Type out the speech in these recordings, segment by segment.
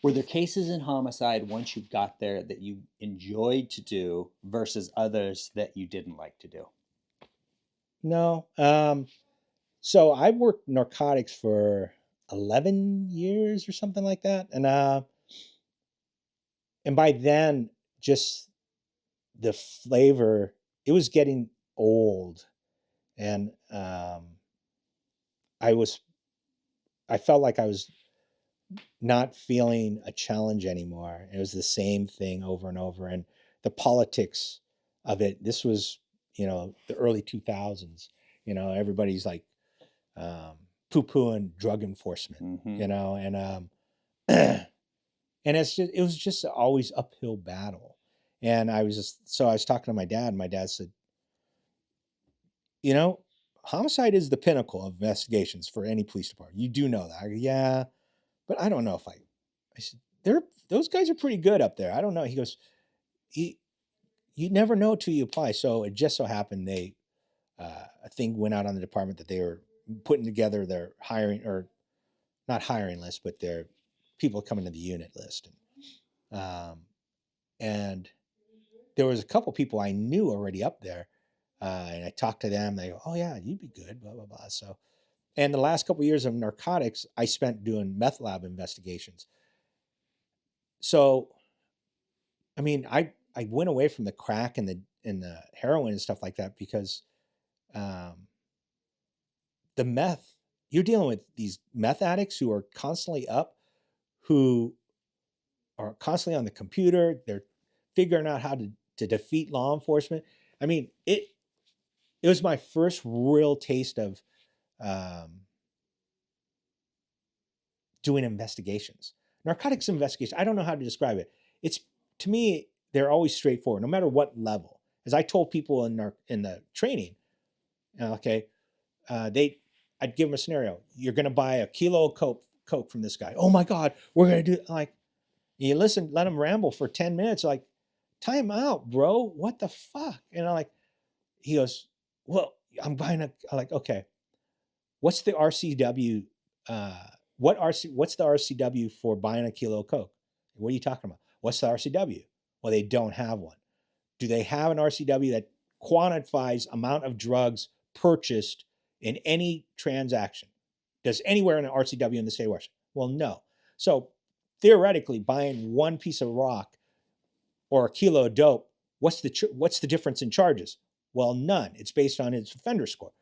Were there cases in homicide once you got there that you enjoyed to do versus others that you didn't like to do? No. So I worked narcotics for 11 years or something like that. And by then, just the flavor, it was getting old. And I was, I felt like I was not feeling a challenge anymore. It was the same thing over and over. And the politics of it, this was, the early 2000s, everybody's like um, poo-pooing drug enforcement, Mm-hmm. and it was just always uphill battle. And I was talking to my dad, and my dad said, you know, homicide is the pinnacle of investigations for any police department. You do know that. I go, yeah, but I don't know if I said, those guys are pretty good up there. I don't know. He goes, you, you never know till you apply. So it just so happened a thing went out on the department that they were putting together their hiring, or not hiring list, but their people coming to the unit list. And there was a couple people I knew already up there. And I talked to them. They go, "Oh yeah, you'd be good." Blah blah blah. So, and the last couple of years of narcotics, I spent doing meth lab investigations. So, I mean, I went away from the crack and the heroin and stuff like that because um, the meth, you're dealing with these meth addicts who are constantly up, who are constantly on the computer. They're figuring out how to defeat law enforcement. I mean, it was my first real taste of um, doing investigations. Narcotics investigation, I don't know how to describe it. It's, to me, they're always straightforward, no matter what level. As I told people in the training, okay, they I'd give them a scenario. You're going to buy a kilo of coke from this guy. Oh my God, we're going to do like, you listen, let them ramble for 10 minutes. Like, time out, bro. What the fuck? And I'm like, he goes, well, I'm buying I'm like, okay, what's the RCW? Uh, what's the RCW for buying a kilo of coke? What are you talking about? What's the RCW? Well, they don't have one. Do they have an RCW that quantifies amount of drugs purchased in any transaction? Does anywhere in an RCW in the state of Washington? Well, no. So theoretically, buying one piece of rock or a kilo of dope, what's the difference in charges? Well, none. It's based on its offender score.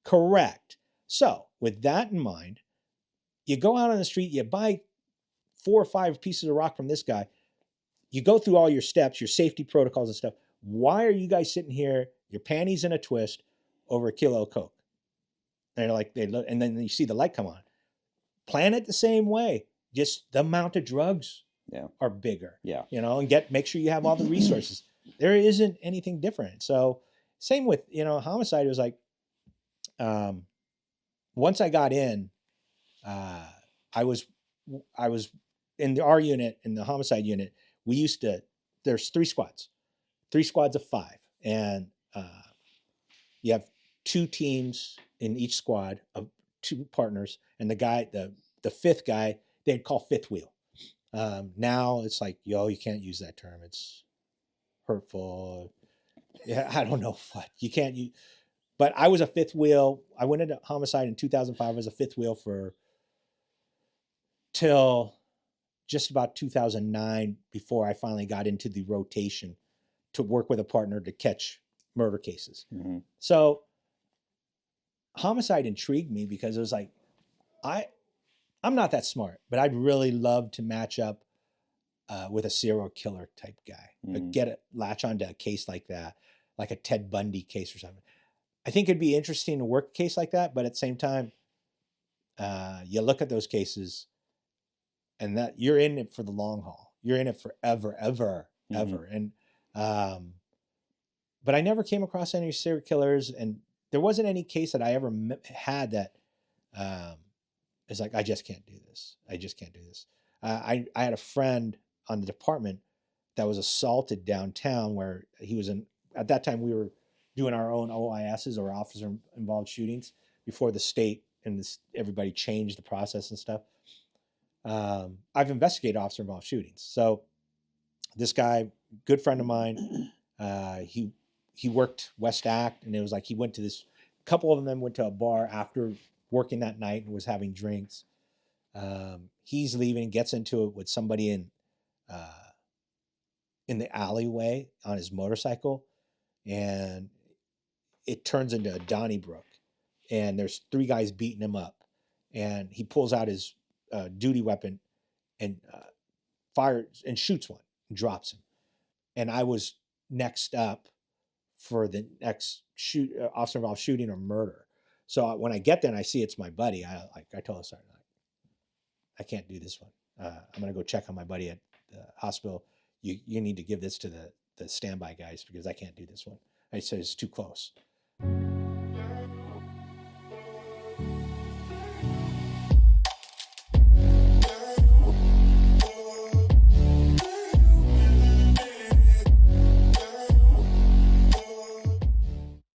Correct. So with that in mind, you go out on the street, you buy 4 or 5 pieces of rock from this guy, you go through all your steps, your safety protocols and stuff. Why are you guys sitting here, your panties in a twist, over a kilo of coke? And they're like, they look, and then you see the light come on. Plan it the same way. Just the amount of drugs Yeah. are bigger, Yeah. and make sure you have all the resources. There isn't anything different. So same with, homicide. It was like, um, once I got in, uh, I was, I was in our unit, in the homicide unit, we used to, there's 3 squads of 5. And you have 2 teams in each squad of 2 partners. And the fifth guy, they'd call fifth wheel. Now it's like, yo, you can't use that term. It's hurtful. Yeah, I don't know what you can't use. But I was a fifth wheel. I went into homicide in 2005. I was a fifth wheel for till just about 2009 before I finally got into the rotation to work with a partner to catch murder cases. Mm-hmm. So homicide intrigued me because it was like, I I'm not that smart, but I'd really love to match up with a serial killer type guy. Mm-hmm. Latch onto a case like that, like a Ted Bundy case or something. I think it'd be interesting to work a case like that, but at the same time, you look at those cases, and that you're in it for the long haul. You're in it forever, ever, Mm-hmm. ever. And um, but I never came across any serial killers, and there wasn't any case that I ever had that um, is like, I just can't do this. I just can't do this. I had a friend on the department that was assaulted downtown, where he was in. At that time, we were doing our own OISs, or officer involved shootings, before the state and everybody changed the process and stuff. I've investigated officer involved shootings. So this guy, good friend of mine, he worked West Act, and it was like he went to this. Couple of them went to a bar after working that night and was having drinks. He's leaving, gets into it with somebody uh, in the alleyway on his motorcycle, and it turns into a Donnybrook. And there's three guys beating him up, and he pulls out his duty weapon and fires and shoots one, and drops him. And I was next up for the next officer involved shooting or murder. So when I get there and I see it's my buddy, I told the sergeant, I can't do this one. I'm gonna go check on my buddy at the hospital. You need to give this to the standby guys because I can't do this one. I said it's too close.